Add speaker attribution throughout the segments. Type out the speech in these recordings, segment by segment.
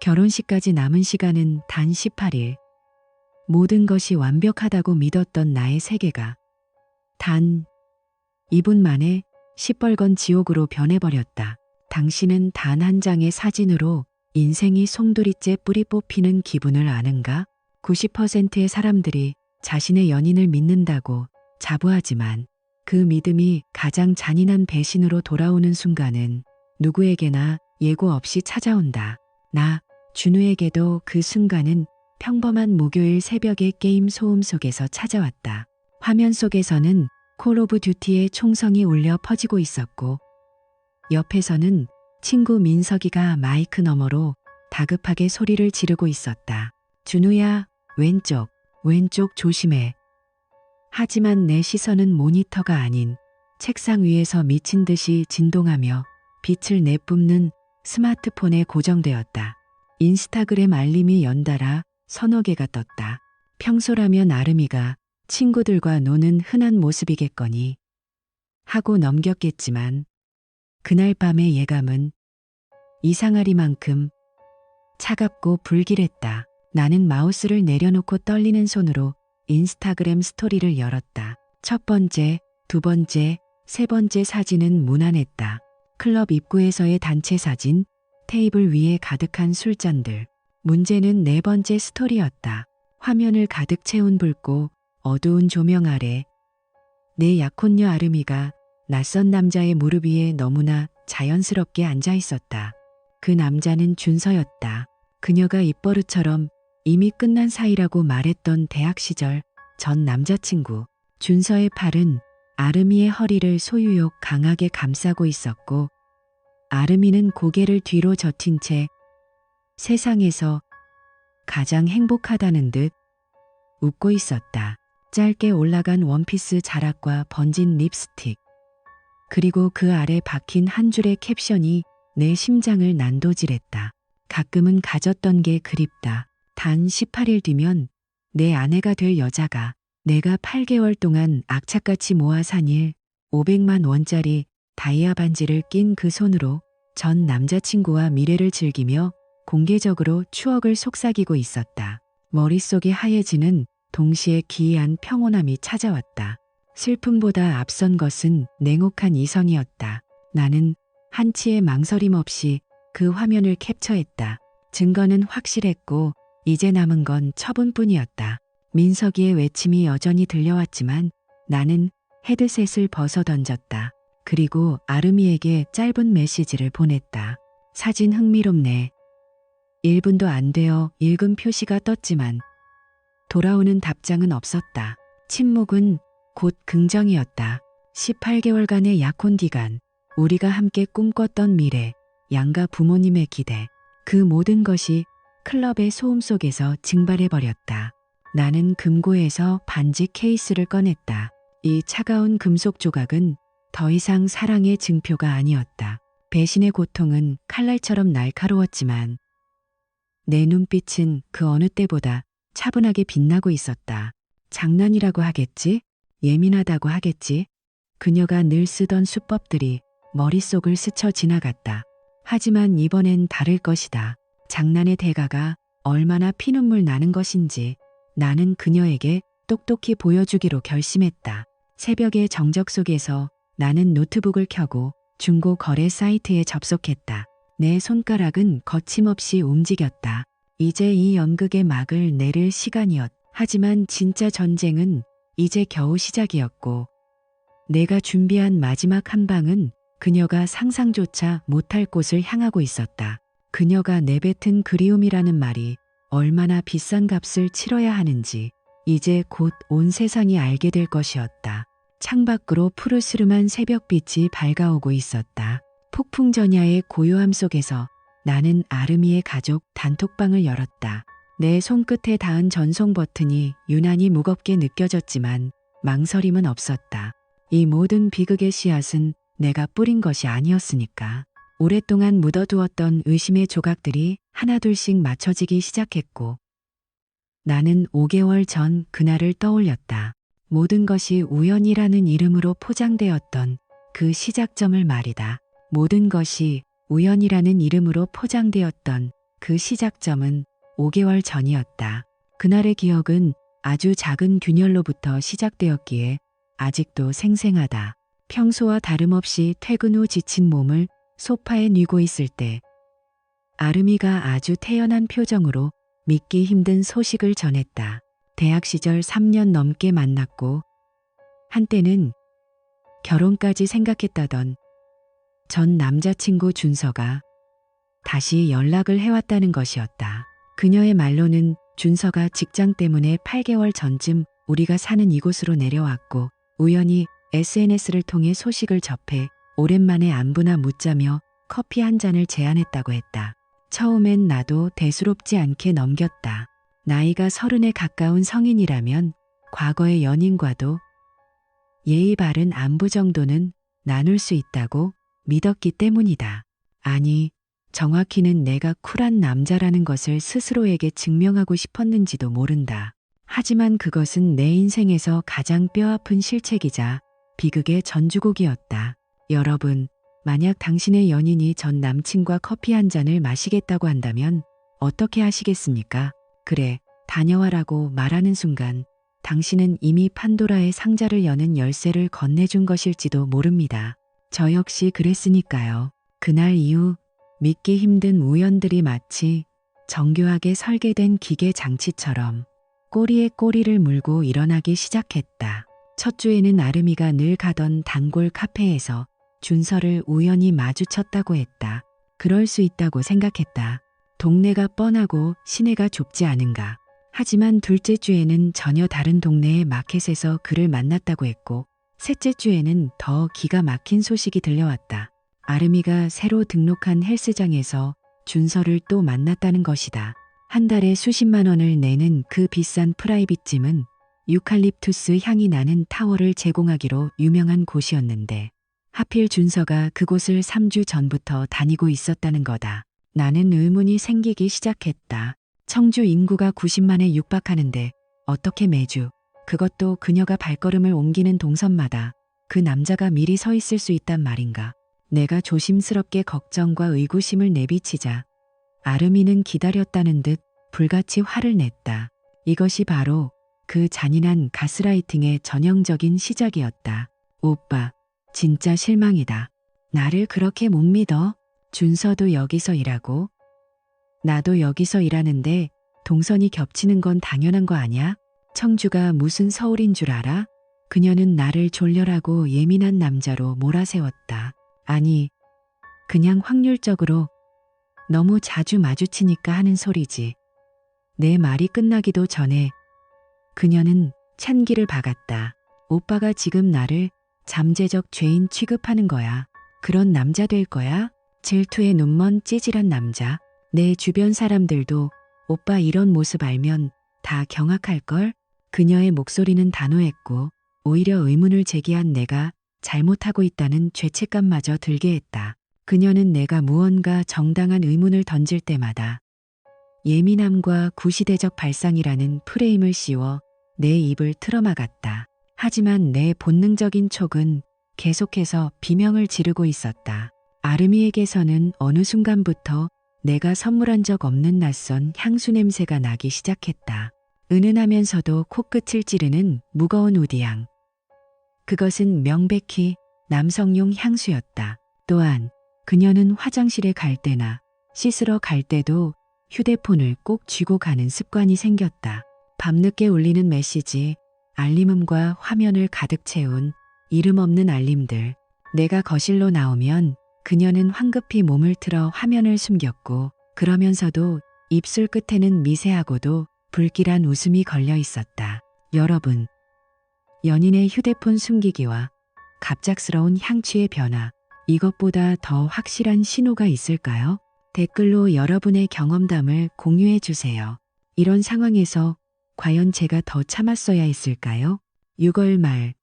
Speaker 1: 결혼식까지 남은 시간은 단 18일. 모든 것이 완벽하다고 믿었던 나의 세계가 단 2분 만에 시뻘건 지옥으로 변해버렸다. 당신은 단 한 장의 사진으로 인생이 송두리째 뿌리 뽑히는 기분을 아는가? 90%의 사람들이 자신의 연인을 믿는다고 자부하지만 그 믿음이 가장 잔인한 배신으로 돌아오는 순간은 누구에게나 예고 없이 찾아온다. 나, 준우에게도 그 순간은 평범한 목요일 새벽의 게임 소음 속에서 찾아왔다. 화면 속에서는 콜 오브 듀티의 총성이 울려 퍼지고 있었고 옆에서는 친구 민석이가 마이크 너머로 다급하게 소리를 지르고 있었다. 준우야, 왼쪽 조심해. 하지만 내 시선은 모니터가 아닌 책상 위에서 미친 듯이 진동하며 빛을 내뿜는 스마트폰에 고정되었다. 인스타그램 알림이 연달아 서너 개가 떴다. 평소라면 아름이가 친구들과 노는 흔한 모습이겠거니 하고 넘겼겠지만 그날 밤의 예감은 이상하리만큼 차갑고 불길했다. 나는 마우스를 내려놓고 떨리는 손으로 인스타그램 스토리를 열었다. 첫 번째, 두 번째, 세 번째 사진은 무난했다. 클럽 입구에서의 단체 사진, 테이블 위에 가득한 술잔들. 문제는 네 번째 스토리였다. 화면을 가득 채운 붉고 어두운 조명 아래 내 약혼녀 아름이가 낯선 남자의 무릎 위에 너무나 자연스럽게 앉아 있었다. 그 남자는 준서였다. 그녀가 입버릇처럼 이미 끝난 사이라고 말했던 대학 시절 전 남자친구. 준서의 팔은 아름이의 허리를 소유욕 강하게 감싸고 있었고 아름이는 고개를 뒤로 젖힌 채 세상에서 가장 행복하다는 듯 웃고 있었다. 짧게 올라간 원피스 자락과 번진 립스틱. 그리고 그 아래 박힌 한 줄의 캡션이 내 심장을 난도질했다. 가끔은 가졌던 게 그립다. 단 18일 뒤면 내 아내가 될 여자가 내가 8개월 동안 악착같이 모아 산 500만 원짜리 다이아 반지를 낀 그 손으로 전 남자친구와 미래를 즐기며 공개적으로 추억을 속삭이고 있었다. 머릿속이 하얘지는 동시에 기이한 평온함이 찾아왔다. 슬픔보다 앞선 것은 냉혹한 이성이었다. 나는 한치의 망설임 없이 그 화면을 캡처했다. 증거는 확실했고 이제 남은 건 처분뿐이었다. 민석이의 외침이 여전히 들려왔지만 나는 헤드셋을 벗어 던졌다. 그리고 아름이에게 짧은 메시지를 보냈다. 사진 흥미롭네. 1분도 안 되어 읽은 표시가 떴지만 돌아오는 답장은 없었다. 침묵은 곧 긍정이었다. 18개월간의 약혼 기간, 우리가 함께 꿈꿨던 미래, 양가 부모님의 기대, 그 모든 것이 클럽의 소음 속에서 증발해버렸다. 나는 금고에서 반지 케이스를 꺼냈다. 이 차가운 금속 조각은 더 이상 사랑의 증표가 아니었다. 배신의 고통은 칼날처럼 날카로웠지만 내 눈빛은 그 어느 때보다 차분하게 빛나고 있었다. 장난이라고 하겠지? 예민하다고 하겠지? 그녀가 늘 쓰던 수법들이 머릿속을 스쳐 지나갔다. 하지만 이번엔 다를 것이다. 장난의 대가가 얼마나 피눈물 나는 것인지 나는 그녀에게 똑똑히 보여주기로 결심했다. 새벽의 정적 속에서 나는 노트북을 켜고 중고 거래 사이트에 접속했다. 내 손가락은 거침없이 움직였다. 이제 이 연극의 막을 내릴 시간이었다. 하지만 진짜 전쟁은 이제 겨우 시작이었고 내가 준비한 마지막 한 방은 그녀가 상상조차 못할 곳을 향하고 있었다. 그녀가 내뱉은 그리움이라는 말이 얼마나 비싼 값을 치러야 하는지 이제 곧 온 세상이 알게 될 것이었다. 창밖으로 푸르스름한 새벽빛이 밝아오고 있었다. 폭풍 전야의 고요함 속에서 나는 아름이의 가족 단톡방을 열었다. 내 손끝에 닿은 전송 버튼이 유난히 무겁게 느껴졌지만 망설임은 없었다. 이 모든 비극의 씨앗은 내가 뿌린 것이 아니었으니까. 오랫동안 묻어두었던 의심의 조각들이 하나둘씩 맞춰지기 시작했고 나는 5개월 전 그날을 떠올렸다. 모든 것이 우연이라는 이름으로 포장되었던 그 시작점을 말이다. 모든 것이 우연이라는 이름으로 포장되었던 그 시작점은 5개월 전이었다. 그날의 기억은 아주 작은 균열로부터 시작되었기에 아직도 생생하다. 평소와 다름없이 퇴근 후 지친 몸을 소파에 뉘고 있을 때 아름이가 아주 태연한 표정으로 믿기 힘든 소식을 전했다. 대학 시절 3년 넘게 만났고 한때는 결혼까지 생각했다던 전 남자친구 준서가 다시 연락을 해왔다는 것이었다. 그녀의 말로는 준서가 직장 때문에 8개월 전쯤 우리가 사는 이곳으로 내려왔고 우연히 SNS를 통해 소식을 접해 오랜만에 안부나 묻자며 커피 한 잔을 제안했다고 했다. 처음엔 나도 대수롭지 않게 넘겼다. 나이가 30에 가까운 성인이라면 과거의 연인과도 예의 바른 안부 정도는 나눌 수 있다고 믿었기 때문이다. 아니, 정확히는 내가 쿨한 남자라는 것을 스스로에게 증명하고 싶었는지도 모른다. 하지만 그것은 내 인생에서 가장 뼈아픈 실책이자 비극의 전주곡이었다. 여러분, 만약 당신의 연인이 전 남친과 커피 한 잔을 마시겠다고 한다면 어떻게 하시겠습니까? 그래, 다녀와라고 말하는 순간 당신은 이미 판도라의 상자를 여는 열쇠를 건네준 것일지도 모릅니다. 저 역시 그랬으니까요. 그날 이후 믿기 힘든 우연들이 마치 정교하게 설계된 기계 장치처럼 꼬리에 꼬리를 물고 일어나기 시작했다. 첫 주에는 아름이가 늘 가던 단골 카페에서 준서를 우연히 마주쳤다고 했다. 그럴 수 있다고 생각했다. 동네가 뻔하고 시내가 좁지 않은가. 하지만 둘째 주에는 전혀 다른 동네의 마켓에서 그를 만났다고 했고 셋째 주에는 더 기가 막힌 소식이 들려왔다. 아름이가 새로 등록한 헬스장에서 준서를 또 만났다는 것이다. 한 달에 수십만 원을 내는 그 비싼 프라이빗 짐은 유칼립투스 향이 나는 타워를 제공하기로 유명한 곳이었는데 하필 준서가 그곳을 3주 전부터 다니고 있었다는 거다. 나는 의문이 생기기 시작했다. 청주 인구가 90만에 육박하는데 어떻게 매주, 그것도 그녀가 발걸음을 옮기는 동선마다 그 남자가 미리 서 있을 수 있단 말인가. 내가 조심스럽게 걱정과 의구심을 내비치자 아름이는 기다렸다는 듯 불같이 화를 냈다. 이것이 바로 그 잔인한 가스라이팅의 전형적인 시작이었다. 오빠, 진짜 실망이다. 나를 그렇게 못 믿어? 준서도 여기서 일하고 나도 여기서 일하는데 동선이 겹치는 건 당연한 거 아니야? 청주가 무슨 서울인 줄 알아? 그녀는 나를 졸렬하고 예민한 남자로 몰아세웠다. 아니, 그냥 확률적으로 너무 자주 마주치니까 하는 소리지. 내 말이 끝나기도 전에 그녀는 찬기를 박았다. 오빠가 지금 나를 잠재적 죄인 취급하는 거야. 그런 남자 될 거야? 질투에 눈먼 찌질한 남자. 내 주변 사람들도 오빠 이런 모습 알면 다 경악할걸? 그녀의 목소리는 단호했고 오히려 의문을 제기한 내가 잘못하고 있다는 죄책감마저 들게 했다. 그녀는 내가 무언가 정당한 의문을 던질 때마다 예민함과 구시대적 발상이라는 프레임을 씌워 내 입을 틀어막았다. 하지만 내 본능적인 촉은 계속해서 비명을 지르고 있었다. 아름이에게서는 어느 순간부터 내가 선물한 적 없는 낯선 향수 냄새가 나기 시작했다. 은은하면서도 코끝을 찌르는 무거운 우디향. 그것은 명백히 남성용 향수였다. 또한 그녀는 화장실에 갈 때나 씻으러 갈 때도 휴대폰을 꼭 쥐고 가는 습관이 생겼다. 밤늦게 울리는 메시지, 알림음과 화면을 가득 채운 이름 없는 알림들. 내가 거실로 나오면 그녀는 황급히 몸을 틀어 화면을 숨겼고 그러면서도 입술 끝에는 미세하고도 불길한 웃음이 걸려 있었다. 여러분, 연인의 휴대폰 숨기기와 갑작스러운 향취의 변화, 이것보다 더 확실한 신호가 있을까요? 댓글로 여러분의 경험담을 공유해 주세요. 이런 상황에서 과연 제가 더 참았어야 했을까요? 6월 말,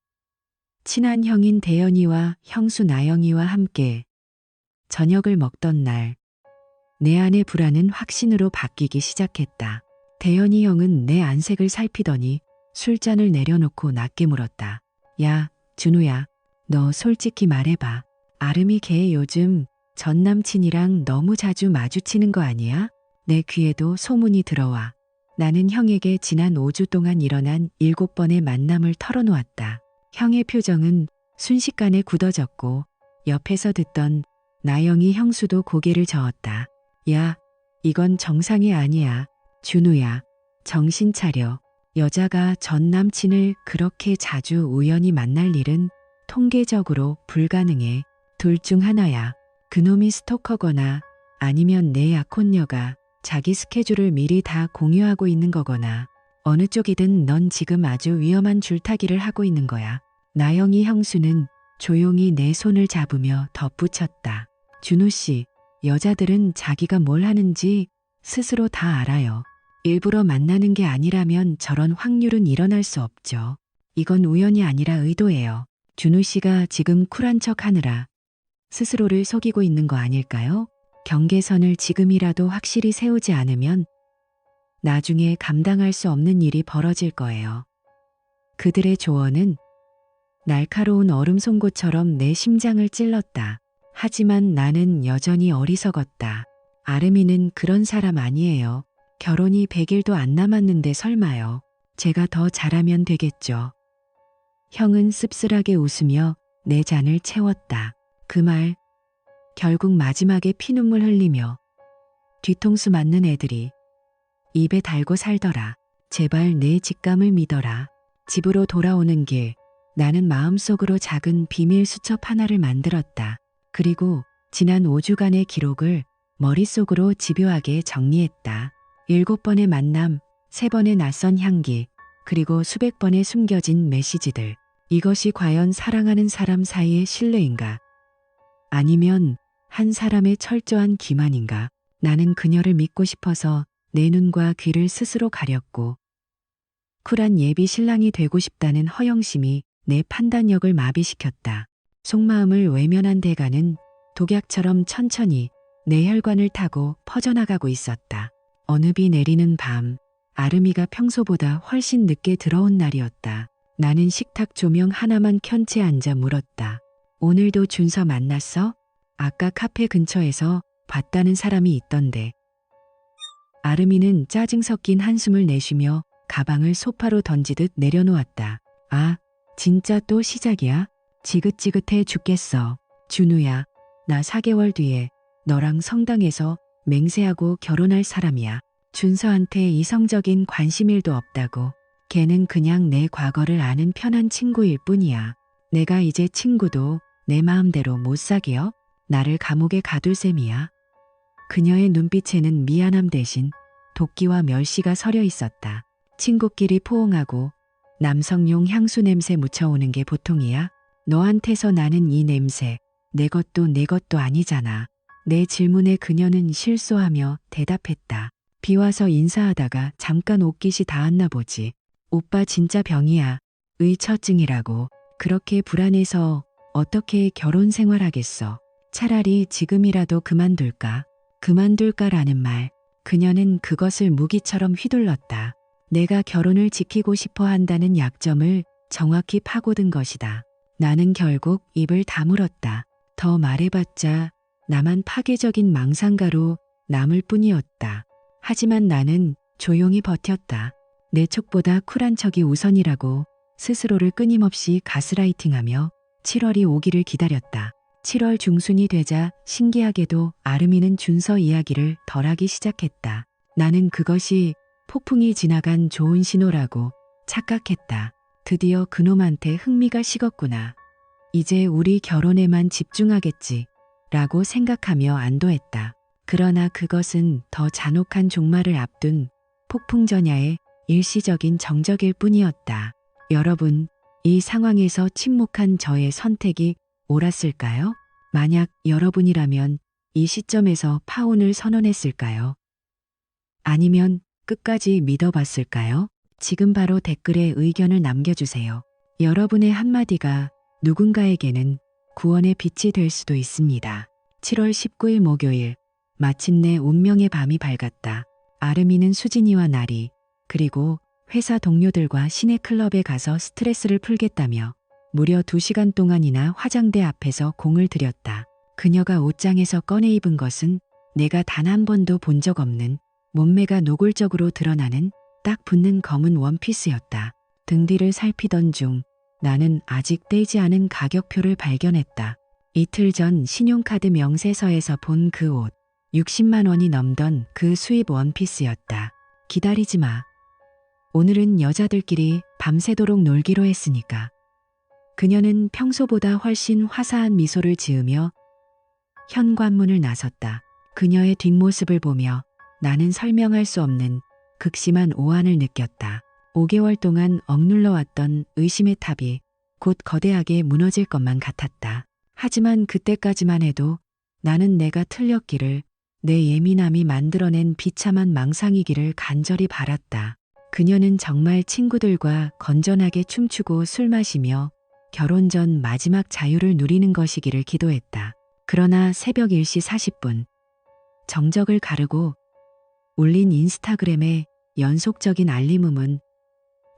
Speaker 1: 친한 형인 대연이와 형수 나영이와 함께 저녁을 먹던 날, 내 안의 불안은 확신으로 바뀌기 시작했다. 대연이 형은 내 안색을 살피더니 술잔을 내려놓고 낮게 물었다. 야, 준우야, 너 솔직히 말해봐. 아름이 걔 요즘 전 남친이랑 너무 자주 마주치는 거 아니야? 내 귀에도 소문이 들어와. 나는 형에게 지난 5주 동안 일어난 7번의 만남을 털어놓았다. 형의 표정은 순식간에 굳어졌고 옆에서 듣던 나영이 형수도 고개를 저었다. 야, 이건 정상이 아니야. 준우야, 정신 차려. 여자가 전 남친을 그렇게 자주 우연히 만날 일은 통계적으로 불가능해. 둘 중 하나야. 그놈이 스토커거나 아니면 내 약혼녀가 자기 스케줄을 미리 다 공유하고 있는 거거나 어느 쪽이든 넌 지금 아주 위험한 줄타기를 하고 있는 거야. 나영이 형수는 조용히 내 손을 잡으며 덧붙였다. 준우 씨, 여자들은 자기가 뭘 하는지 스스로 다 알아요. 일부러 만나는 게 아니라면 저런 확률은 일어날 수 없죠. 이건 우연이 아니라 의도예요. 준우 씨가 지금 쿨한 척 하느라 스스로를 속이고 있는 거 아닐까요? 경계선을 지금이라도 확실히 세우지 않으면 나중에 감당할 수 없는 일이 벌어질 거예요. 그들의 조언은 날카로운 얼음 송곳처럼 내 심장을 찔렀다. 하지만 나는 여전히 어리석었다. 아름이는 그런 사람 아니에요. 결혼이 100일도 안 남았는데 설마요. 제가 더 잘하면 되겠죠. 형은 씁쓸하게 웃으며 내 잔을 채웠다. 그 말, 결국 마지막에 피눈물 흘리며 뒤통수 맞는 애들이 입에 달고 살더라. 제발 내 직감을 믿어라. 집으로 돌아오는 길, 나는 마음속으로 작은 비밀 수첩 하나를 만들었다. 그리고 지난 5주간의 기록을 머릿속으로 집요하게 정리했다. 7번의 만남, 3번의 낯선 향기, 그리고 수백 번의 숨겨진 메시지들. 이것이 과연 사랑하는 사람 사이의 신뢰인가? 아니면 한 사람의 철저한 기만인가? 나는 그녀를 믿고 싶어서 내 눈과 귀를 스스로 가렸고 쿨한 예비 신랑이 되고 싶다는 허영심이 내 판단력을 마비시켰다. 속마음을 외면한 대가는 독약처럼 천천히 내 혈관을 타고 퍼져나가고 있었다. 어느 비 내리는 밤, 아름이가 평소보다 훨씬 늦게 들어온 날이었다. 나는 식탁 조명 하나만 켠 채 앉아 물었다. 오늘도 준서 만났어? 아까 카페 근처에서 봤다는 사람이 있던데. 아름이는 짜증 섞인 한숨을 내쉬며 가방을 소파로 던지듯 내려놓았다. 아, 진짜 또 시작이야? 지긋지긋해 죽겠어. 준우야, 나 4개월 뒤에 너랑 성당에서 맹세하고 결혼할 사람이야. 준서한테 이성적인 관심 일도 없다고. 걔는 그냥 내 과거를 아는 편한 친구일 뿐이야. 내가 이제 친구도 내 마음대로 못 사귀어? 나를 감옥에 가둘 셈이야. 그녀의 눈빛에는 미안함 대신 도끼와 멸시가 서려 있었다. 친구끼리 포옹하고 남성용 향수 냄새 묻혀오는 게 보통이야? 너한테서 나는 이 냄새, 내 것도 아니잖아. 내 질문에 그녀는 실소하며 대답했다. 비 와서 인사하다가 잠깐 옷깃이 닿았나 보지. 오빠 진짜 병이야. 의처증이라고. 그렇게 불안해서 어떻게 결혼 생활하겠어. 차라리 지금이라도 그만둘까? 그만둘까라는 말. 그녀는 그것을 무기처럼 휘둘렀다. 내가 결혼을 지키고 싶어 한다는 약점을 정확히 파고든 것이다. 나는 결국 입을 다물었다. 더 말해봤자 나만 파괴적인 망상가로 남을 뿐이었다. 하지만 나는 조용히 버텼다. 내 촉보다 쿨한 척이 우선이라고 스스로를 끊임없이 가스라이팅하며 7월이 오기를 기다렸다. 7월 중순이 되자 신기하게도 아름이는 준서 이야기를 덜하기 시작했다. 나는 그것이 폭풍이 지나간 좋은 신호라고 착각했다. 드디어 그놈한테 흥미가 식었구나. 이제 우리 결혼에만 집중하겠지 라고 생각하며 안도했다. 그러나 그것은 더 잔혹한 종말을 앞둔 폭풍전야의 일시적인 정적일 뿐이었다. 여러분, 이 상황에서 침묵한 저의 선택이 옳았을까요? 만약 여러분이라면 이 시점에서 파혼을 선언했을까요? 아니면 끝까지 믿어봤을까요? 지금 바로 댓글에 의견을 남겨주세요. 여러분의 한마디가 누군가에게는 구원의 빛이 될 수도 있습니다. 7월 19일 목요일, 마침내 운명의 밤이 밝았다. 아름이는 수진이와 나리, 그리고 회사 동료들과 시내 클럽에 가서 스트레스를 풀겠다며 무려 2시간 동안이나 화장대 앞에서 공을 들였다. 그녀가 옷장에서 꺼내 입은 것은 내가 단 한 번도 본 적 없는 몸매가 노골적으로 드러나는 딱 붙는 검은 원피스였다. 등 뒤를 살피던 중 나는 아직 떼지 않은 가격표를 발견했다. 이틀 전 신용카드 명세서에서 본 그 옷. 60만 원이 넘던 그 수입 원피스였다. 기다리지 마. 오늘은 여자들끼리 밤새도록 놀기로 했으니까. 그녀는 평소보다 훨씬 화사한 미소를 지으며 현관문을 나섰다. 그녀의 뒷모습을 보며 나는 설명할 수 없는 극심한 오한을 느꼈다. 5개월 동안 억눌러왔던 의심의 탑이 곧 거대하게 무너질 것만 같았다. 하지만 그때까지만 해도 나는 내가 틀렸기를, 내 예민함이 만들어낸 비참한 망상이기를 간절히 바랐다. 그녀는 정말 친구들과 건전하게 춤추고 술 마시며 결혼 전 마지막 자유를 누리는 것이기를 기도했다. 그러나 새벽 1시 40분 정적을 가르고 울린 인스타그램의 연속적인 알림음은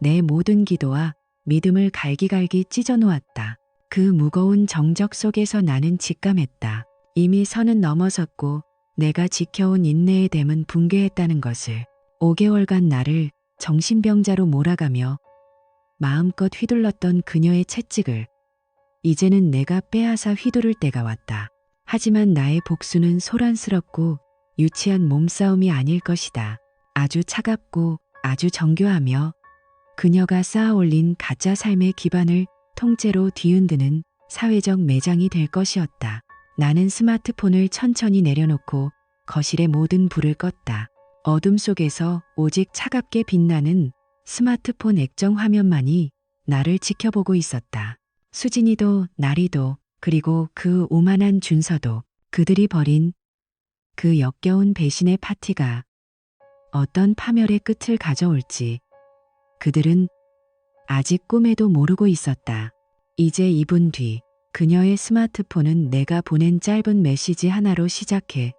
Speaker 1: 내 모든 기도와 믿음을 갈기갈기 찢어놓았다. 그 무거운 정적 속에서 나는 직감했다. 이미 선은 넘어섰고 내가 지켜온 인내의 댐은 붕괴했다는 것을. 5개월간 나를 정신병자로 몰아가며 마음껏 휘둘렀던 그녀의 채찍을 이제는 내가 빼앗아 휘두를 때가 왔다. 하지만 나의 복수는 소란스럽고 유치한 몸싸움이 아닐 것이다. 아주 차갑고 아주 정교하며 그녀가 쌓아올린 가짜 삶의 기반을 통째로 뒤흔드는 사회적 매장이 될 것이었다. 나는 스마트폰을 천천히 내려놓고 거실의 모든 불을 껐다. 어둠 속에서 오직 차갑게 빛나는 스마트폰 액정 화면만이 나를 지켜보고 있었다. 수진이도 나리도 그리고 그 오만한 준서도 그들이 벌인 그 역겨운 배신의 파티가 어떤 파멸의 끝을 가져올지 그들은 아직 꿈에도 모르고 있었다. 이제 2분 뒤 그녀의 스마트폰은 내가 보낸 짧은 메시지 하나로 시작해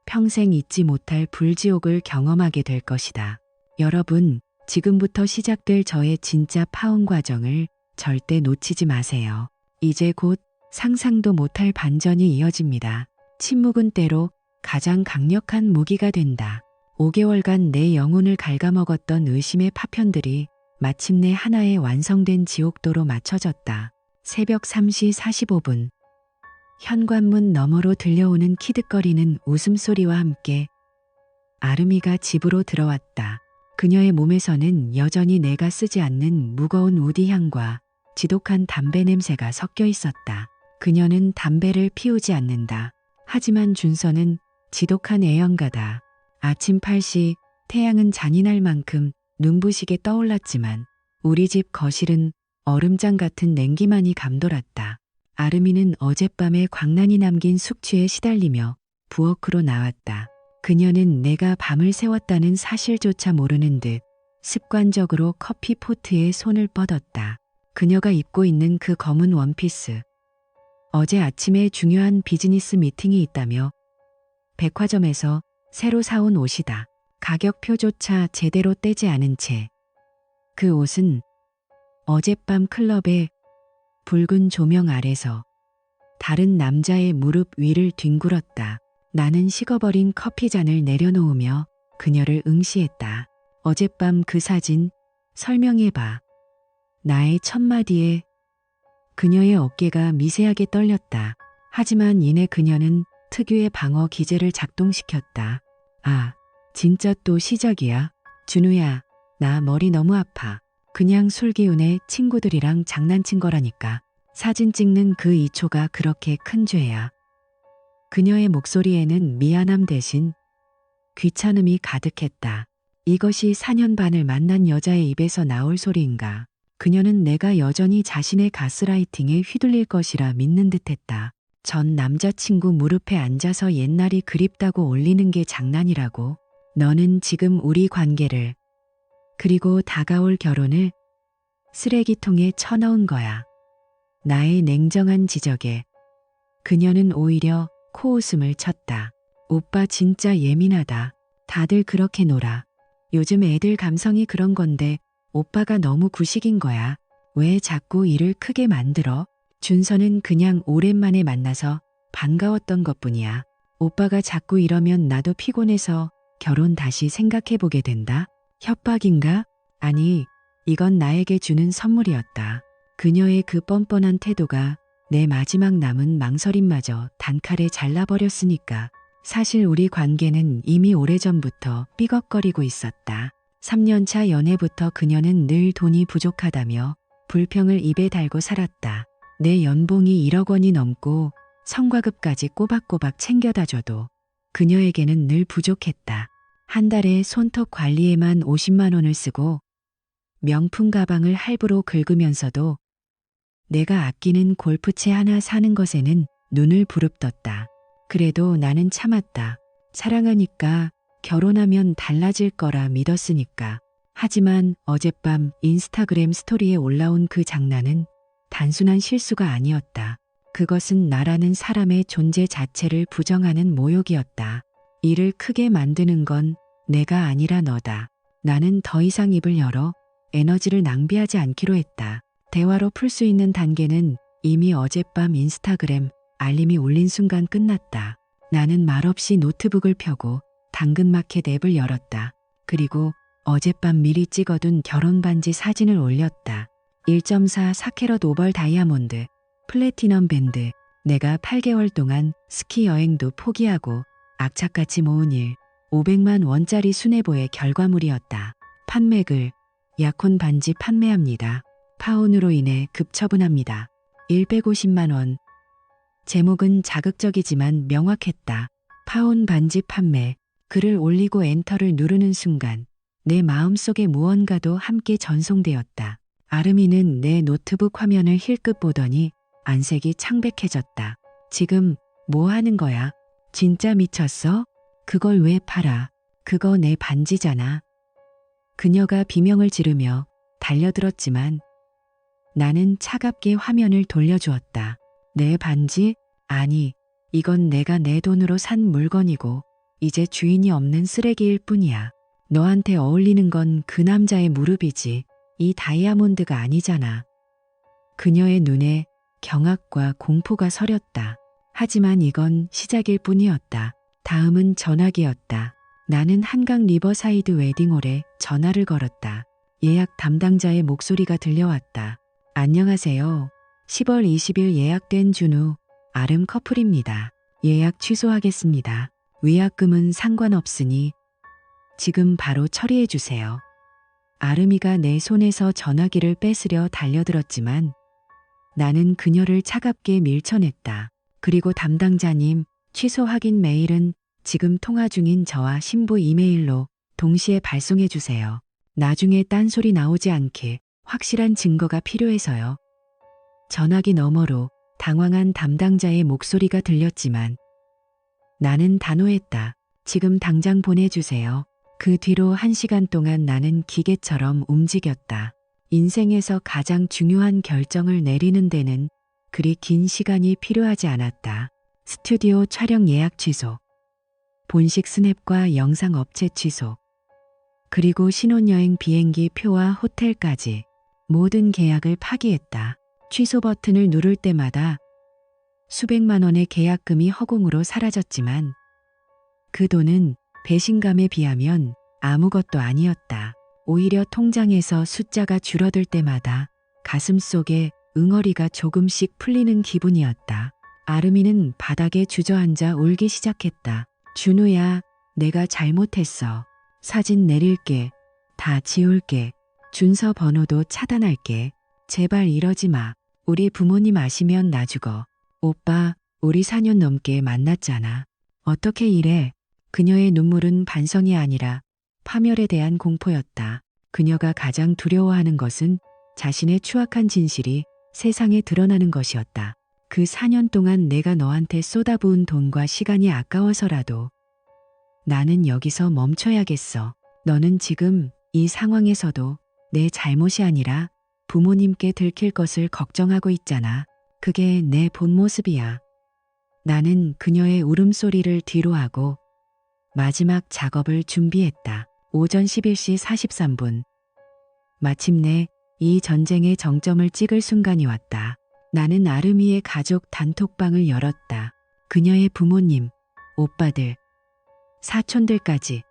Speaker 1: 평생 잊지 못할 불지옥을 경험하게 될 것이다. 여러분, 지금부터 시작될 저의 진짜 파혼 과정을 절대 놓치지 마세요. 이제 곧 상상도 못할 반전이 이어집니다. 침묵은 때로 가장 강력한 무기가 된다. 5개월간 내 영혼을 갉아먹었던 의심의 파편들이 마침내 하나의 완성된 지옥도로 맞춰졌다. 새벽 3시 45분. 현관문 너머로 들려오는 키득거리는 웃음소리와 함께 아름이가 집으로 들어왔다. 그녀의 몸에서는 여전히 내가 쓰지 않는 무거운 우디 향과 지독한 담배 냄새가 섞여 있었다. 그녀는 담배를 피우지 않는다. 하지만 준서는 지독한 애연가다. 아침 8시 태양은 잔인할 만큼 눈부시게 떠올랐지만 우리 집 거실은 얼음장 같은 냉기만이 감돌았다. 아름이는 어젯밤에 광란이 남긴 숙취에 시달리며 부엌으로 나왔다. 그녀는 내가 밤을 새웠다는 사실조차 모르는 듯 습관적으로 커피 포트에 손을 뻗었다. 그녀가 입고 있는 그 검은 원피스. 어제 아침에 중요한 비즈니스 미팅이 있다며 백화점에서 새로 사온 옷이다. 가격표조차 제대로 떼지 않은 채. 그 옷은 어젯밤 클럽의 붉은 조명 아래서 다른 남자의 무릎 위를 뒹굴었다. 나는 식어버린 커피잔을 내려놓으며 그녀를 응시했다. 어젯밤 그 사진 설명해봐. 나의 첫마디에 그녀의 어깨가 미세하게 떨렸다. 하지만 이내 그녀는 특유의 방어 기제를 작동시켰다. 아, 진짜 또 시작이야. 준우야, 나 머리 너무 아파. 그냥 술 기운에 친구들이랑 장난친 거라니까. 사진 찍는 그 2초가 그렇게 큰 죄야. 그녀의 목소리에는 미안함 대신 귀찮음이 가득했다. 이것이 4년 반을 만난 여자의 입에서 나올 소리인가. 그녀는 내가 여전히 자신의 가스라이팅에 휘둘릴 것이라 믿는 듯했다. 전 남자친구 무릎에 앉아서 옛날이 그립다고 올리는 게 장난이라고. 너는 지금 우리 관계를 그리고 다가올 결혼을 쓰레기통에 쳐넣은 거야. 나의 냉정한 지적에 그녀는 오히려 코웃음을 쳤다. 오빠 진짜 예민하다. 다들 그렇게 놀아. 요즘 애들 감성이 그런 건데 오빠가 너무 구식인 거야. 왜 자꾸 일을 크게 만들어? 준서는 그냥 오랜만에 만나서 반가웠던 것뿐이야. 오빠가 자꾸 이러면 나도 피곤해서 결혼 다시 생각해보게 된다. 협박인가? 아니, 이건 나에게 주는 선물이었다. 그녀의 그 뻔뻔한 태도가 내 마지막 남은 망설임마저 단칼에 잘라버렸으니까. 사실 우리 관계는 이미 오래전부터 삐걱거리고 있었다. 3년차 연애부터 그녀는 늘 돈이 부족하다며 불평을 입에 달고 살았다. 내 연봉이 1억 원이 넘고 성과급까지 꼬박꼬박 챙겨다 줘도 그녀에게는 늘 부족했다. 한 달에 손톱 관리에만 50만 원을 쓰고 명품 가방을 할부로 긁으면서도 내가 아끼는 골프채 하나 사는 것에는 눈을 부릅떴다. 그래도 나는 참았다. 사랑하니까, 결혼하면 달라질 거라 믿었으니까. 하지만 어젯밤 인스타그램 스토리에 올라온 그 장난은 단순한 실수가 아니었다. 그것은 나라는 사람의 존재 자체를 부정하는 모욕이었다. 일을 크게 만드는 건 내가 아니라 너다. 나는 더 이상 입을 열어 에너지를 낭비하지 않기로 했다. 대화로 풀 수 있는 단계는 이미 어젯밤 인스타그램 알림이 울린 순간 끝났다. 나는 말없이 노트북을 펴고 당근마켓 앱을 열었다. 그리고 어젯밤 미리 찍어둔 결혼 반지 사진을 올렸다. 1.4 4캐럿 오벌 다이아몬드, 플래티넘 밴드. 내가 8개월 동안 스키 여행도 포기하고 악착같이 모은 500만 원짜리 수뇌보의 결과물이었다. 판매글, 약혼 반지 판매합니다. 파혼으로 인해 급처분합니다. 150만 원. 제목은 자극적이지만 명확했다. 파혼 반지 판매. 글을 올리고 엔터를 누르는 순간 내 마음속에 무언가도 함께 전송되었다. 아름이는 내 노트북 화면을 힐끗 보더니 안색이 창백해졌다. 지금 뭐 하는 거야? 진짜 미쳤어? 그걸 왜 팔아? 그거 내 반지잖아. 그녀가 비명을 지르며 달려들었지만 나는 차갑게 화면을 돌려주었다. 내 반지? 아니, 이건 내가 내 돈으로 산 물건이고 이제 주인이 없는 쓰레기일 뿐이야. 너한테 어울리는 건 그 남자의 무릎이지 이 다이아몬드가 아니잖아. 그녀의 눈에 경악과 공포가 서렸다. 하지만 이건 시작일 뿐이었다. 다음은 전화기였다. 나는 한강 리버사이드 웨딩홀에 전화를 걸었다. 예약 담당자의 목소리가 들려왔다. 안녕하세요. 10월 20일 예약된 준우, 아름 커플입니다. 예약 취소하겠습니다. 위약금은 상관없으니 지금 바로 처리해 주세요. 아름이가 내 손에서 전화기를 뺏으려 달려들었지만 나는 그녀를 차갑게 밀쳐냈다. 그리고 담당자님, 취소 확인 메일은 지금 통화 중인 저와 신부 이메일로 동시에 발송해 주세요. 나중에 딴소리 나오지 않게 확실한 증거가 필요해서요. 전화기 너머로 당황한 담당자의 목소리가 들렸지만 나는 단호했다. 지금 당장 보내주세요. 그 뒤로 1시간 동안 나는 기계처럼 움직였다. 인생에서 가장 중요한 결정을 내리는 데는 그리 긴 시간이 필요하지 않았다. 스튜디오 촬영 예약 취소, 본식 스냅과 영상 업체 취소, 그리고 신혼여행 비행기 표와 호텔까지 모든 계약을 파기했다. 취소 버튼을 누를 때마다 수백만 원의 계약금이 허공으로 사라졌지만 그 돈은 배신감에 비하면 아무것도 아니었다. 오히려 통장에서 숫자가 줄어들 때마다 가슴속에 응어리가 조금씩 풀리는 기분이었다. 아름이는 바닥에 주저앉아 울기 시작했다. 준우야, 내가 잘못했어. 사진 내릴게. 다 지울게. 준서 번호도 차단할게. 제발 이러지 마. 우리 부모님 아시면 나 죽어. 오빠, 우리 4년 넘게 만났잖아. 어떻게 이래? 그녀의 눈물은 반성이 아니라 파멸에 대한 공포였다. 그녀가 가장 두려워하는 것은 자신의 추악한 진실이 세상에 드러나는 것이었다. 그 4년 동안 내가 너한테 쏟아부은 돈과 시간이 아까워서라도 나는 여기서 멈춰야겠어. 너는 지금 이 상황에서도 내 잘못이 아니라 부모님께 들킬 것을 걱정하고 있잖아. 그게 내 본 모습이야. 나는 그녀의 울음소리를 뒤로하고 마지막 작업을 준비했다. 오전 11시 43분. 마침내 이 전쟁의 정점을 찍을 순간이 왔다. 나는 아름이의 가족 단톡방을 열었다. 그녀의 부모님, 오빠들, 사촌들까지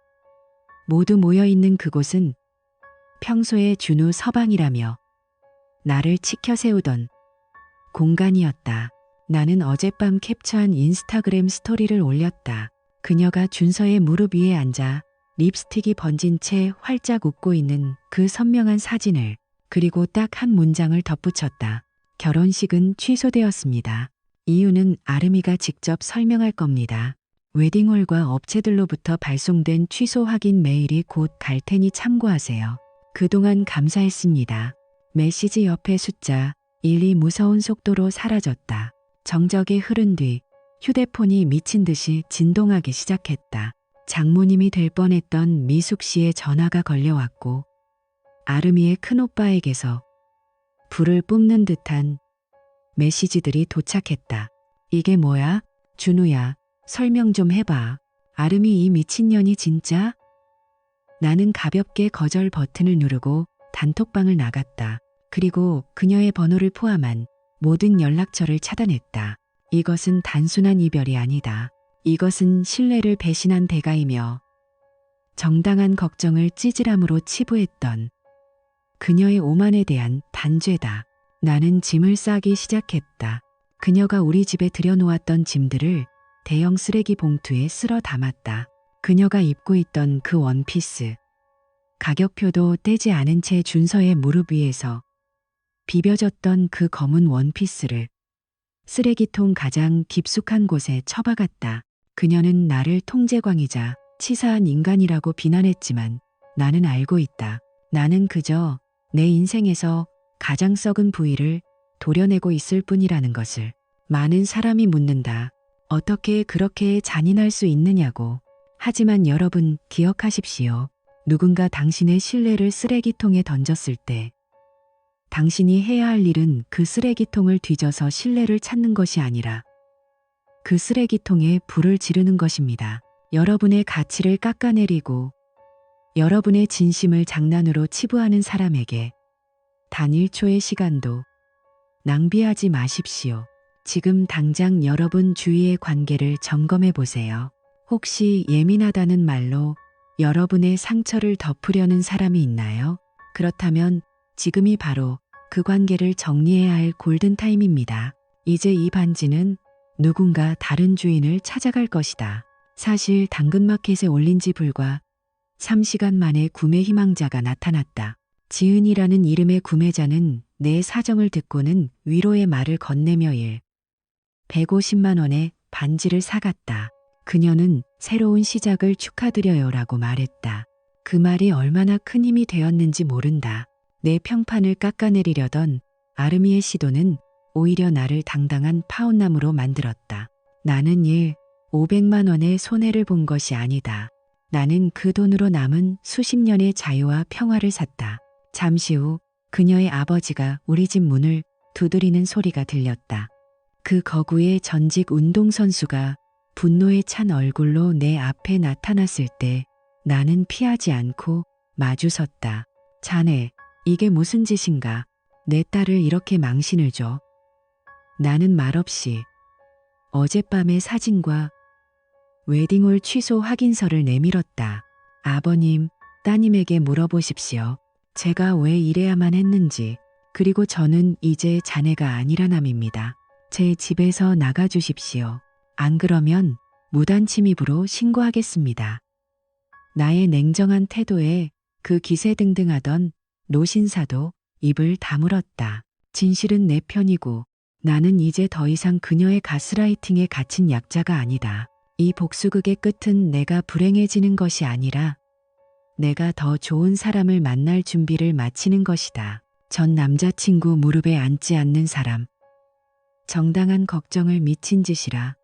Speaker 1: 모두 모여있는 그곳은 평소에 준우 서방이라며 나를 치켜 세우던 공간이었다. 나는 어젯밤 캡처한 인스타그램 스토리를 올렸다. 그녀가 준서의 무릎 위에 앉아 립스틱이 번진 채 활짝 웃고 있는 그 선명한 사진을, 그리고 딱 한 문장을 덧붙였다. 결혼식은 취소되었습니다. 이유는 아름이가 직접 설명할 겁니다. 웨딩홀과 업체들로부터 발송된 취소 확인 메일이 곧 갈 테니 참고하세요. 그동안 감사했습니다. 메시지 옆에 숫자 1이 무서운 속도로 사라졌다. 정적이 흐른 뒤 휴대폰이 미친 듯이 진동하기 시작했다. 장모님이 될 뻔했던 미숙 씨의 전화가 걸려왔고 아름이의 큰오빠에게서 불을 뿜는 듯한 메시지들이 도착했다. 이게 뭐야? 준우야, 설명 좀 해봐. 아름이 이 미친년이 진짜? 나는 가볍게 거절 버튼을 누르고 단톡방을 나갔다. 그리고 그녀의 번호를 포함한 모든 연락처를 차단했다. 이것은 단순한 이별이 아니다. 이것은 신뢰를 배신한 대가이며 정당한 걱정을 찌질함으로 치부했던 그녀의 오만에 대한 단죄다. 나는 짐을 싸기 시작했다. 그녀가 우리 집에 들여놓았던 짐들을 대형 쓰레기 봉투에 쓸어 담았다. 그녀가 입고 있던 그 원피스, 가격표도 떼지 않은 채 준서의 무릎 위에서 비벼졌던 그 검은 원피스를 쓰레기통 가장 깊숙한 곳에 처박았다. 그녀는 나를 통제광이자 치사한 인간이라고 비난했지만 나는 알고 있다. 나는 그저 내 인생에서 가장 썩은 부위를 도려내고 있을 뿐이라는 것을. 많은 사람이 묻는다. 어떻게 그렇게 잔인할 수 있느냐고. 하지만 여러분 기억하십시오. 누군가 당신의 신뢰를 쓰레기통에 던졌을 때 당신이 해야 할 일은 그 쓰레기통을 뒤져서 신뢰를 찾는 것이 아니라 그 쓰레기통에 불을 지르는 것입니다. 여러분의 가치를 깎아내리고 여러분의 진심을 장난으로 치부하는 사람에게 단 1초의 시간도 낭비하지 마십시오. 지금 당장 여러분 주위의 관계를 점검해 보세요. 혹시 예민하다는 말로 여러분의 상처를 덮으려는 사람이 있나요? 그렇다면 지금이 바로 그 관계를 정리해야 할 골든타임입니다. 이제 이 반지는 누군가 다른 주인을 찾아갈 것이다. 사실 당근마켓에 올린 지 불과 3시간 만에 구매 희망자가 나타났다. 지은이라는 이름의 구매자는 내 사정을 듣고는 위로의 말을 건네며 150만 원에 반지를 사갔다. 그녀는 새로운 시작을 축하드려요라고 말했다. 그 말이 얼마나 큰 힘이 되었는지 모른다. 내 평판을 깎아내리려던 아름이의 시도는 오히려 나를 당당한 파혼남으로 만들었다. 나는 500만 원의 손해를 본 것이 아니다. 나는 그 돈으로 남은 수십 년의 자유와 평화를 샀다. 잠시 후 그녀의 아버지가 우리 집 문을 두드리는 소리가 들렸다. 그 거구의 전직 운동선수가 분노에 찬 얼굴로 내 앞에 나타났을 때 나는 피하지 않고 마주섰다. 자네, 이게 무슨 짓인가? 내 딸을 이렇게 망신을 줘. 나는 말없이 어젯밤의 사진과 웨딩홀 취소 확인서를 내밀었다. 아버님, 따님에게 물어보십시오. 제가 왜 이래야만 했는지. 그리고 저는 이제 자네가 아니라남입니다. 제 집에서 나가주십시오. 안 그러면 무단 침입으로 신고하겠습니다. 나의 냉정한 태도에 그 기세등등하던 노신사도 입을 다물었다. 진실은 내 편이고 나는 이제 더 이상 그녀의 가스라이팅에 갇힌 약자가 아니다. 이 복수극의 끝은 내가 불행해지는 것이 아니라 내가 더 좋은 사람을 만날 준비를 마치는 것이다. 전 남자친구 무릎에 앉지 않는 사람, 정당한 걱정을 미친 짓이라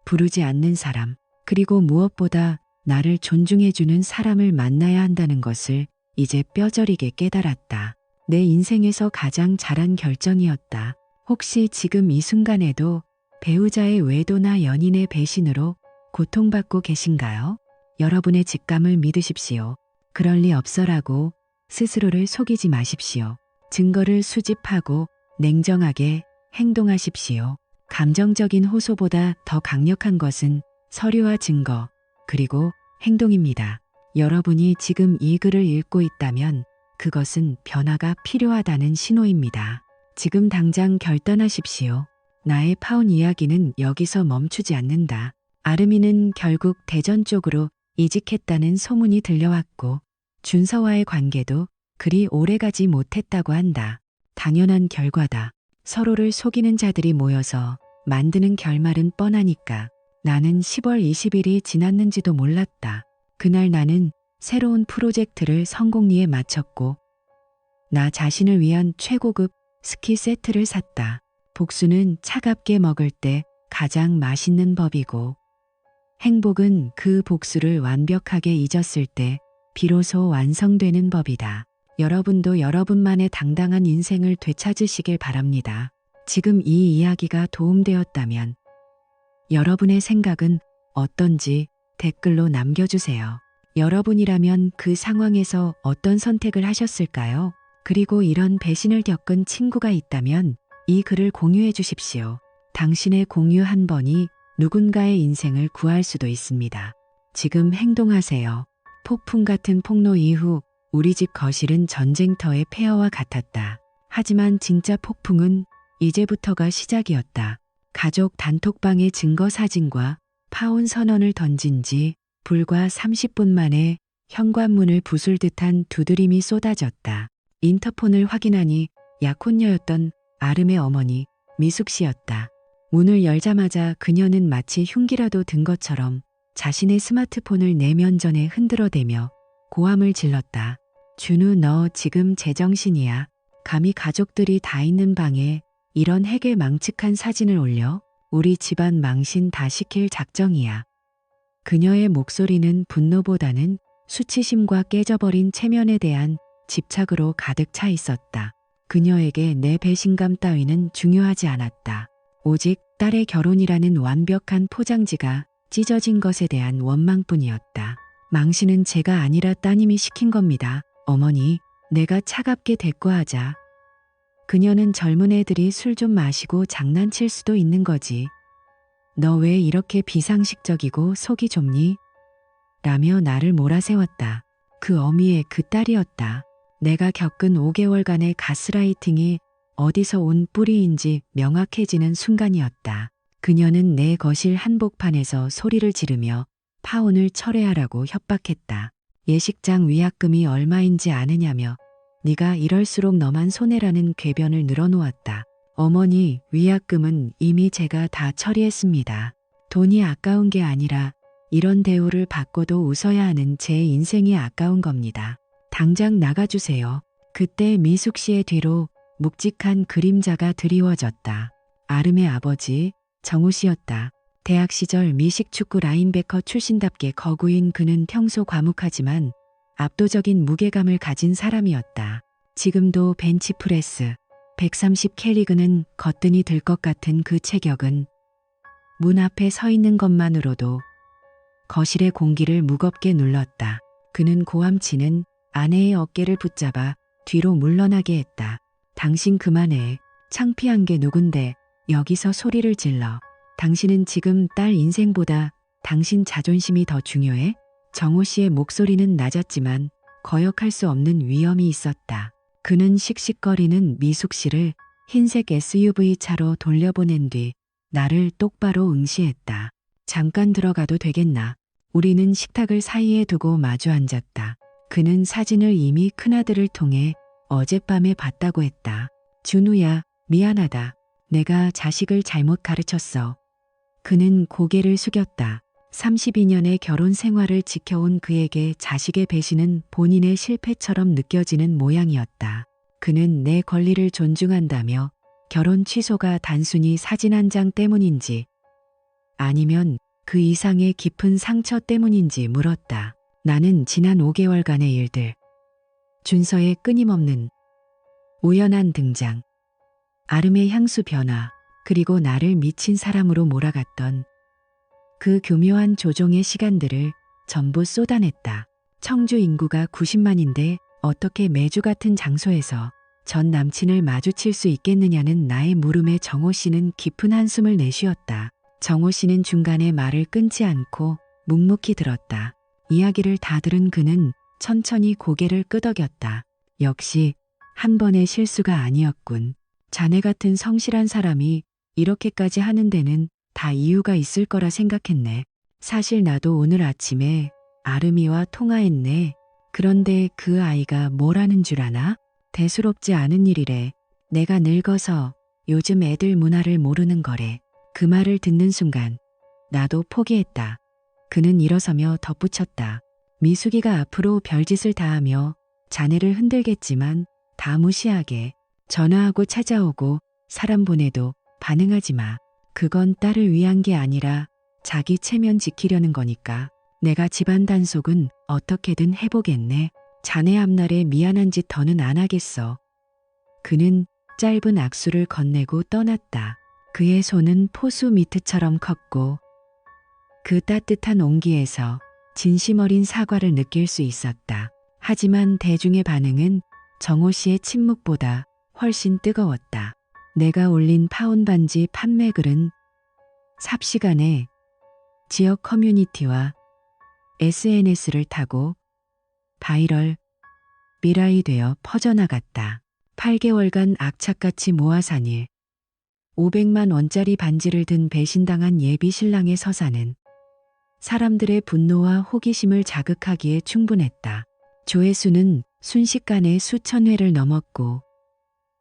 Speaker 1: 부르지 않는 사람, 그리고 무엇보다 나를 존중해주는 사람을 만나야 한다는 것을 이제 뼈저리게 깨달았다. 내 인생에서 가장 잘한 결정이었다. 혹시 지금 이 순간에도 배우자의 외도나 연인의 배신으로 고통받고 계신가요? 여러분의 직감을 믿으십시오. 그럴 리 없어라고 스스로를 속이지 마십시오. 증거를 수집하고 냉정하게 행동하십시오. 감정적인 호소보다 더 강력한 것은 서류와 증거, 그리고 행동입니다. 여러분이 지금 이 글을 읽고 있다면 그것은 변화가 필요하다는 신호입니다. 지금 당장 결단하십시오. 나의 파혼 이야기는 여기서 멈추지 않는다. 아르미는 결국 대전 쪽으로 이직했다는 소문이 들려왔고 준서와의 관계도 그리 오래가지 못했다고 한다. 당연한 결과다. 서로를 속이는 자들이 모여서 만드는 결말은 뻔하니까. 나는 10월 20일이 지났는지도 몰랐다. 그날 나는 새로운 프로젝트를 성공리에 마쳤고 나 자신을 위한 최고급 스키 세트를 샀다. 복수는 차갑게 먹을 때 가장 맛있는 법이고 행복은 그 복수를 완벽하게 잊었을 때 비로소 완성되는 법이다. 여러분도 여러분만의 당당한 인생을 되찾으시길 바랍니다. 지금 이 이야기가 도움되었다면 여러분의 생각은 어떤지 댓글로 남겨주세요. 여러분이라면 그 상황에서 어떤 선택을 하셨을까요? 그리고 이런 배신을 겪은 친구가 있다면 이 글을 공유해 주십시오. 당신의 공유 한 번이 누군가의 인생을 구할 수도 있습니다. 지금 행동하세요. 폭풍 같은 폭로 이후 우리 집 거실은 전쟁터의 폐허와 같았다. 하지만 진짜 폭풍은 이제부터가 시작이었다. 가족 단톡방의 증거 사진과 파혼 선언을 던진 지 불과 30분 만에 현관문을 부술 듯한 두드림이 쏟아졌다. 인터폰을 확인하니 약혼녀였던 아름의 어머니 미숙 씨였다. 문을 열자마자 그녀는 마치 흉기라도 든 것처럼 자신의 스마트폰을 내면 전에 흔들어대며 고함을 질렀다. 준우, 너 지금 제정신이야? 감히 가족들이 다 있는 방에 이런 해괴망측한 사진을 올려? 우리 집안 망신 다 시킬 작정이야. 그녀의 목소리는 분노보다는 수치심과 깨져버린 체면에 대한 집착으로 가득 차 있었다. 그녀에게 내 배신감 따위는 중요하지 않았다. 오직 딸의 결혼이라는 완벽한 포장지가 찢어진 것에 대한 원망뿐이었다. 망신은 제가 아니라 따님이 시킨 겁니다. 어머니, 내가 차갑게 대꾸하자. 그녀는 젊은 애들이 술 좀 마시고 장난칠 수도 있는 거지. 너 왜 이렇게 비상식적이고 속이 좁니? 라며 나를 몰아세웠다. 그 어미의 그 딸이었다. 내가 겪은 5개월간의 가스라이팅이 어디서 온 뿌리인지 명확해지는 순간이었다. 그녀는 내 거실 한복판에서 소리를 지르며 파혼을 철회하라고 협박했다. 예식장 위약금이 얼마인지 아느냐며 네가 이럴수록 너만 손해라는 궤변을 늘어놓았다. 어머니, 위약금은 이미 제가 다 처리했습니다. 돈이 아까운 게 아니라 이런 대우를 받고도 웃어야 하는 제 인생이 아까운 겁니다. 당장 나가주세요. 그때 미숙 씨의 뒤로 묵직한 그림자가 드리워졌다. 아름의 아버지 정우 씨였다. 대학 시절 미식축구 라인베커 출신답게 거구인 그는 평소 과묵하지만 압도적인 무게감을 가진 사람이었다. 지금도 벤치프레스 130캐리그는 거뜬히 들 것 같은 그 체격은 문 앞에 서 있는 것만으로도 거실의 공기를 무겁게 눌렀다. 그는 고함치는 아내의 어깨를 붙잡아 뒤로 물러나게 했다. 당신 그만해. 창피한 게 누군데 여기서 소리를 질러. 당신은 지금 딸 인생보다 당신 자존심이 더 중요해? 정호 씨의 목소리는 낮았지만 거역할 수 없는 위엄이 있었다. 그는 씩씩거리는 미숙 씨를 흰색 SUV 차로 돌려보낸 뒤 나를 똑바로 응시했다. 잠깐 들어가도 되겠나? 우리는 식탁을 사이에 두고 마주 앉았다. 그는 사진을 이미 큰아들을 통해 어젯밤에 봤다고 했다. 준우야, 미안하다. 내가 자식을 잘못 가르쳤어. 그는 고개를 숙였다. 32년의 결혼 생활을 지켜온 그에게 자식의 배신은 본인의 실패처럼 느껴지는 모양이었다. 그는 내 권리를 존중한다며 결혼 취소가 단순히 사진 한 장 때문인지 아니면 그 이상의 깊은 상처 때문인지 물었다. 나는 지난 5개월간의 일들, 준서의 끊임없는 우연한 등장, 아름의 향수 변화, 그리고 나를 미친 사람으로 몰아갔던 그 교묘한 조종의 시간들을 전부 쏟아냈다. 청주 인구가 90만인데 어떻게 매주 같은 장소에서 전 남친을 마주칠 수 있겠느냐는 나의 물음에 정호 씨는 깊은 한숨을 내쉬었다. 정호 씨는 중간에 말을 끊지 않고 묵묵히 들었다. 이야기를 다 들은 그는 천천히 고개를 끄덕였다. 역시 한 번의 실수가 아니었군. 자네 같은 성실한 사람이 이렇게까지 하는 데는 다 이유가 있을 거라 생각했네. 사실 나도 오늘 아침에 아름이와 통화했네. 그런데 그 아이가 뭘 하는 줄 아나? 대수롭지 않은 일이래. 내가 늙어서 요즘 애들 문화를 모르는 거래. 그 말을 듣는 순간 나도 포기했다. 그는 일어서며 덧붙였다. 미숙이가 앞으로 별짓을 다 하며 자네를 흔들겠지만 다 무시하게. 전화하고 찾아오고 사람 보내도 반응하지 마. 그건 딸을 위한 게 아니라 자기 체면 지키려는 거니까. 내가 집안 단속은 어떻게든 해보겠네. 자네 앞날에 미안한 짓 더는 안 하겠어. 그는 짧은 악수를 건네고 떠났다. 그의 손은 포수 미트처럼 컸고 그 따뜻한 온기에서 진심 어린 사과를 느낄 수 있었다. 하지만 대중의 반응은 정호 씨의 침묵보다 훨씬 뜨거웠다. 내가 올린 파온 반지 판매글은 삽시간에 지역 커뮤니티와 SNS를 타고 바이럴 미라이 되어 퍼져나갔다. 8개월간 악착같이 모아 산 일. 500만 원짜리 반지를 든 배신당한 예비 신랑의 서사는 사람들의 분노와 호기심을 자극하기에 충분했다. 조회수는 순식간에 수천 회를 넘었고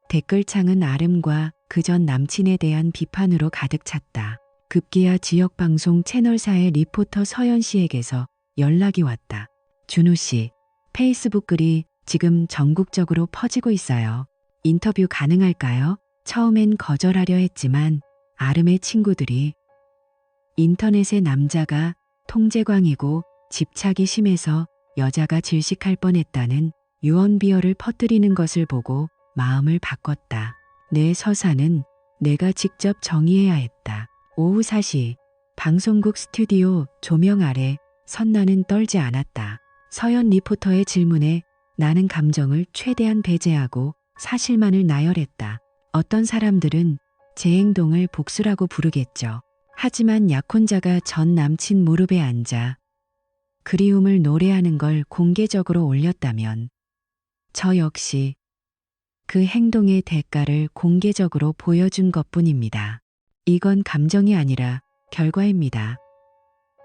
Speaker 1: 댓글창은 아름과 그전 남친에 대한 비판으로 가득 찼다. 급기야 지역방송 채널사의 리포터 서연 씨에게서 연락이 왔다. 준우 씨, 페이스북 글이 지금 전국적으로 퍼지고 있어요. 인터뷰 가능할까요? 처음엔 거절하려 했지만 아름의 친구들이 인터넷의 남자가 통제광이고 집착이 심해서 여자가 질식할 뻔했다는 유언비어를 퍼뜨리는 것을 보고 마음을 바꿨다. 내 서사는 내가 직접 정의해야 했다. 오후 4시 방송국 스튜디오 조명 아래 선나는 떨지 않았다. 서연 리포터의 질문에 나는 감정을 최대한 배제하고 사실만을 나열했다. 어떤 사람들은 제 행동을 복수라고 부르겠죠. 하지만 약혼자가 전 남친 무릎에 앉아 그리움을 노래하는 걸 공개적으로 올렸다면 저 역시 그 행동의 대가를 공개적으로 보여준 것뿐입니다. 이건 감정이 아니라 결과입니다.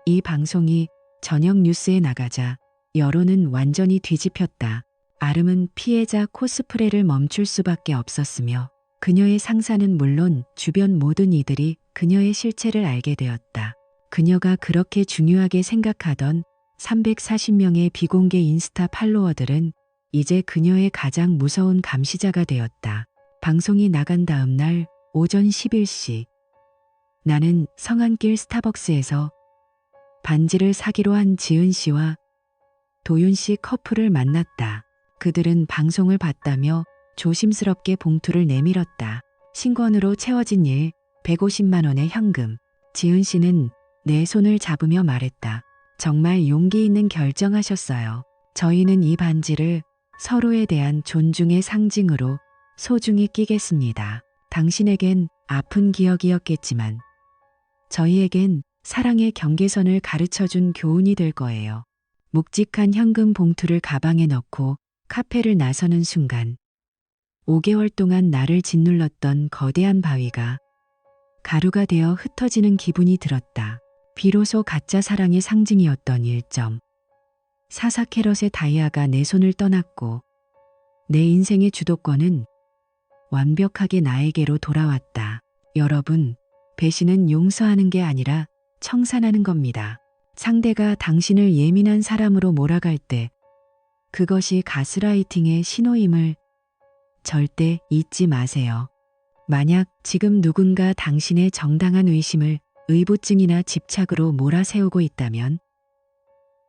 Speaker 1: 이 방송이 저녁 뉴스에 나가자 여론은 완전히 뒤집혔다. 아름은 피해자 코스프레를 멈출 수밖에 없었으며 그녀의 상사는 물론 주변 모든 이들이 그녀의 실체를 알게 되었다. 그녀가 그렇게 중요하게 생각하던 340명의 비공개 인스타 팔로워들은 이제 그녀의 가장 무서운 감시자가 되었다. 방송이 나간 다음 날 오전 11시 나는 성안길 스타벅스에서 반지를 사기로 한 지은 씨와 도윤 씨 커플을 만났다. 그들은 방송을 봤다며 조심스럽게 봉투를 내밀었다. 신권으로 채워진 일 150만 원의 현금. 지은 씨는 내 손을 잡으며 말했다. 정말 용기 있는 결정하셨어요. 저희는 이 반지를 서로에 대한 존중의 상징으로 소중히 끼겠습니다. 당신에겐 아픈 기억이었겠지만 저희에겐 사랑의 경계선을 가르쳐준 교훈이 될 거예요. 묵직한 현금 봉투를 가방에 넣고 카페를 나서는 순간 5개월 동안 나를 짓눌렀던 거대한 바위가 가루가 되어 흩어지는 기분이 들었다. 비로소 가짜 사랑의 상징이었던 1.44캐럿의 다이아가 내 손을 떠났고 내 인생의 주도권은 완벽하게 나에게로 돌아왔다. 여러분, 배신은 용서하는 게 아니라 청산하는 겁니다. 상대가 당신을 예민한 사람으로 몰아갈 때 그것이 가스라이팅의 신호임을 절대 잊지 마세요. 만약 지금 누군가 당신의 정당한 의심을 의부증이나 집착으로 몰아세우고 있다면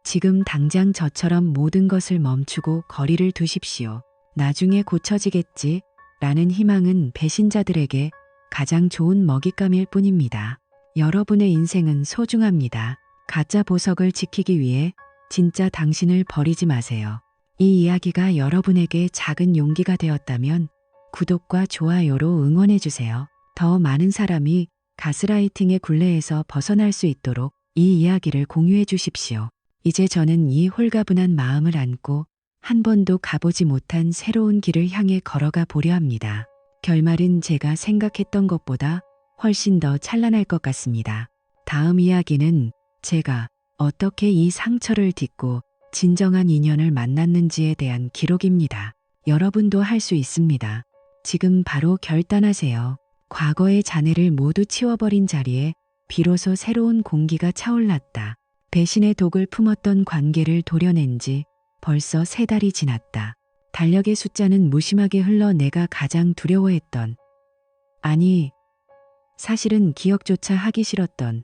Speaker 1: 지금 당장 저처럼 모든 것을 멈추고 거리를 두십시오. 나중에 고쳐지겠지 라는 희망은 배신자들에게 가장 좋은 먹잇감일 뿐입니다. 여러분의 인생은 소중합니다. 가짜 보석을 지키기 위해 진짜 당신을 버리지 마세요. 이 이야기가 여러분에게 작은 용기가 되었다면 구독과 좋아요로 응원해주세요. 더 많은 사람이 가스라이팅의 굴레에서 벗어날 수 있도록 이 이야기를 공유해 주십시오. 이제 저는 이 홀가분한 마음을 안고 한 번도 가보지 못한 새로운 길을 향해 걸어가 보려 합니다. 결말은 제가 생각했던 것보다 훨씬 더 찬란할 것 같습니다. 다음 이야기는 제가 어떻게 이 상처를 딛고 진정한 인연을 만났는지에 대한 기록입니다. 여러분도 할 수 있습니다. 지금 바로 결단하세요. 과거의 잔해를 모두 치워버린 자리에 비로소 새로운 공기가 차올랐다. 배신의 독을 품었던 관계를 도려낸 지 벌써 3달이 지났다. 달력의 숫자는 무심하게 흘러 내가 가장 두려워했던, 아니, 사실은 기억조차 하기 싫었던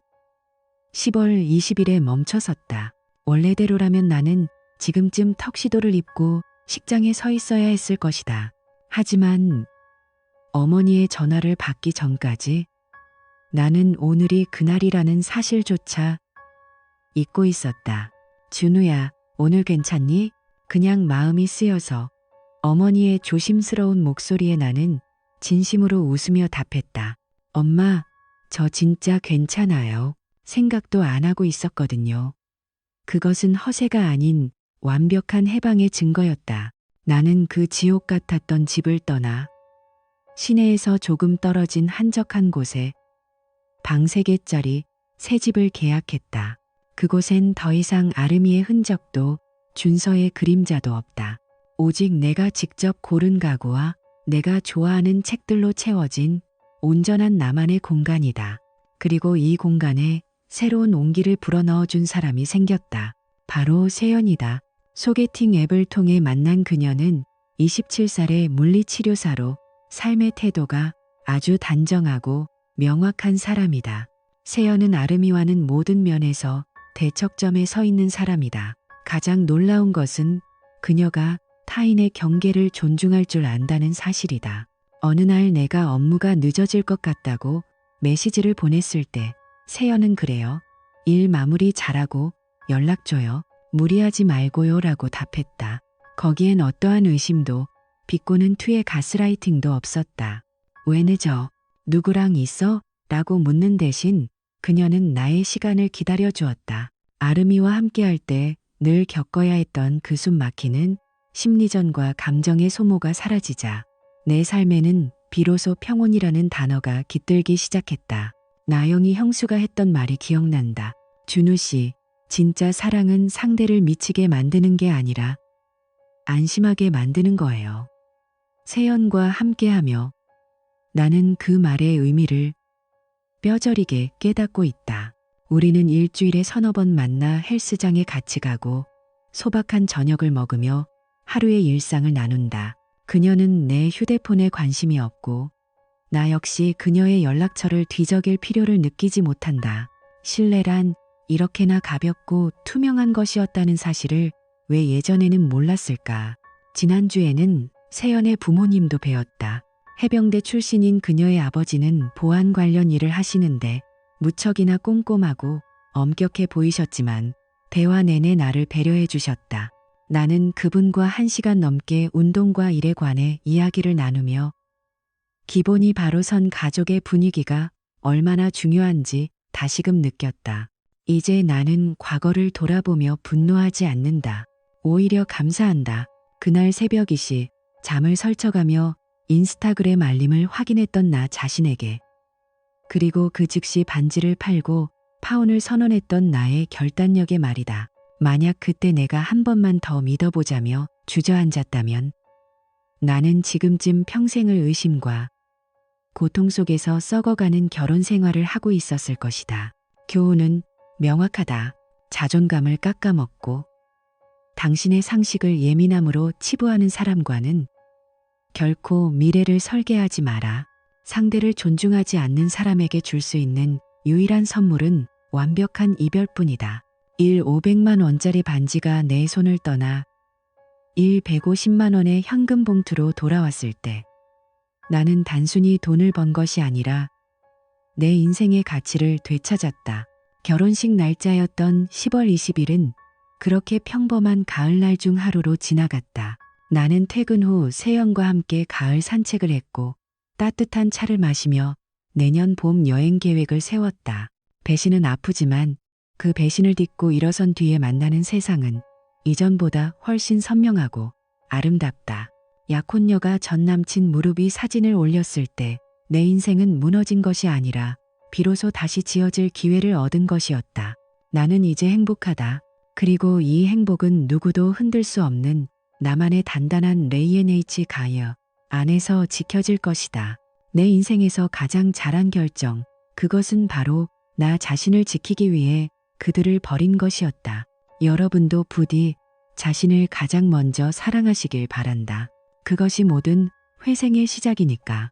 Speaker 1: 10월 20일에 멈춰섰다. 원래대로라면 나는 지금쯤 턱시도를 입고 식장에 서 있어야 했을 것이다. 하지만 어머니의 전화를 받기 전까지 나는 오늘이 그날이라는 사실조차 잊고 있었다. 준우야, 오늘 괜찮니? 그냥 마음이 쓰여서. 어머니의 조심스러운 목소리에 나는 진심으로 웃으며 답했다. 엄마, 저 진짜 괜찮아요. 생각도 안 하고 있었거든요. 그것은 허세가 아닌 완벽한 해방의 증거였다. 나는 그 지옥 같았던 집을 떠나 시내에서 조금 떨어진 한적한 곳에 방 3개짜리 새 집을 계약했다. 그곳엔 더 이상 아름이의 흔적도 준서의 그림자도 없다. 오직 내가 직접 고른 가구와 내가 좋아하는 책들로 채워진 온전한 나만의 공간이다. 그리고 이 공간에 새로운 온기를 불어넣어준 사람이 생겼다. 바로 세연이다. 소개팅 앱을 통해 만난 그녀는 27살의 물리치료사로 삶의 태도가 아주 단정하고 명확한 사람이다. 세연은 아름이와는 모든 면에서 대척점에 서 있는 사람이다. 가장 놀라운 것은 그녀가 타인의 경계를 존중할 줄 안다는 사실이다. 어느 날 내가 업무가 늦어질 것 같다고 메시지를 보냈을 때 세연은 그래요. 일 마무리 잘하고 연락 줘요. 무리하지 말고요 라고 답했다. 거기엔 어떠한 의심도 비꼬는 투의 가스라이팅도 없었다. 왜 늦어? 누구랑 있어? 라고 묻는 대신 그녀는 나의 시간을 기다려 주었다. 아름이와 함께할 때 늘 겪어야 했던 그 숨 막히는 심리전과 감정의 소모가 사라지자 내 삶에는 비로소 평온이라는 단어가 깃들기 시작했다. 나영이 형수가 했던 말이 기억난다. 준우 씨, 진짜 사랑은 상대를 미치게 만드는 게 아니라 안심하게 만드는 거예요. 세연과 함께하며 나는 그 말의 의미를 뼈저리게 깨닫고 있다. 우리는 일주일에 3~4번 만나 헬스장에 같이 가고 소박한 저녁을 먹으며 하루의 일상을 나눈다. 그녀는 내 휴대폰에 관심이 없고 나 역시 그녀의 연락처를 뒤적일 필요를 느끼지 못한다. 신뢰란 이렇게나 가볍고 투명한 것이었다는 사실을 왜 예전에는 몰랐을까. 지난주에는 세연의 부모님도 뵈었다. 해병대 출신인 그녀의 아버지는 보안 관련 일을 하시는데 무척이나 꼼꼼하고 엄격해 보이셨지만 대화 내내 나를 배려해 주셨다. 나는 그분과 1시간 넘게 운동과 일에 관해 이야기를 나누며 기본이 바로 선 가족의 분위기가 얼마나 중요한지 다시금 느꼈다. 이제 나는 과거를 돌아보며 분노하지 않는다. 오히려 감사한다. 그날 새벽 2시 잠을 설쳐가며 인스타그램 알림을 확인했던 나 자신에게, 그리고 그 즉시 반지를 팔고 파혼을 선언했던 나의 결단력의 말이다. 만약 그때 내가 한 번만 더 믿어보자며 주저앉았다면 나는 지금쯤 평생을 의심과 고통 속에서 썩어가는 결혼 생활을 하고 있었을 것이다. 교훈은 명확하다. 자존감을 깎아먹고 당신의 상식을 예민함으로 치부하는 사람과는 결코 미래를 설계하지 마라. 상대를 존중하지 않는 사람에게 줄 수 있는 유일한 선물은 완벽한 이별뿐이다. 500만 원짜리 반지가 내 손을 떠나 150만 원의 현금 봉투로 돌아왔을 때 나는 단순히 돈을 번 것이 아니라 내 인생의 가치를 되찾았다. 결혼식 날짜였던 10월 20일은 그렇게 평범한 가을날 중 하루로 지나갔다. 나는 퇴근 후 세연과 함께 가을 산책을 했고 따뜻한 차를 마시며 내년 봄 여행 계획을 세웠다. 배신은 아프지만 그 배신을 딛고 일어선 뒤에 만나는 세상은 이전보다 훨씬 선명하고 아름답다. 약혼녀가 전 남친 무릎 위 사진을 올렸을 때 내 인생은 무너진 것이 아니라 비로소 다시 지어질 기회를 얻은 것이었다. 나는 이제 행복하다. 그리고 이 행복은 누구도 흔들 수 없는 나만의 단단한 레이엔H 가이어 안에서 지켜질 것이다. 내 인생에서 가장 잘한 결정, 그것은 바로 나 자신을 지키기 위해 그들을 버린 것이었다. 여러분도 부디 자신을 가장 먼저 사랑하시길 바란다. 그것이 모든 회생의 시작이니까.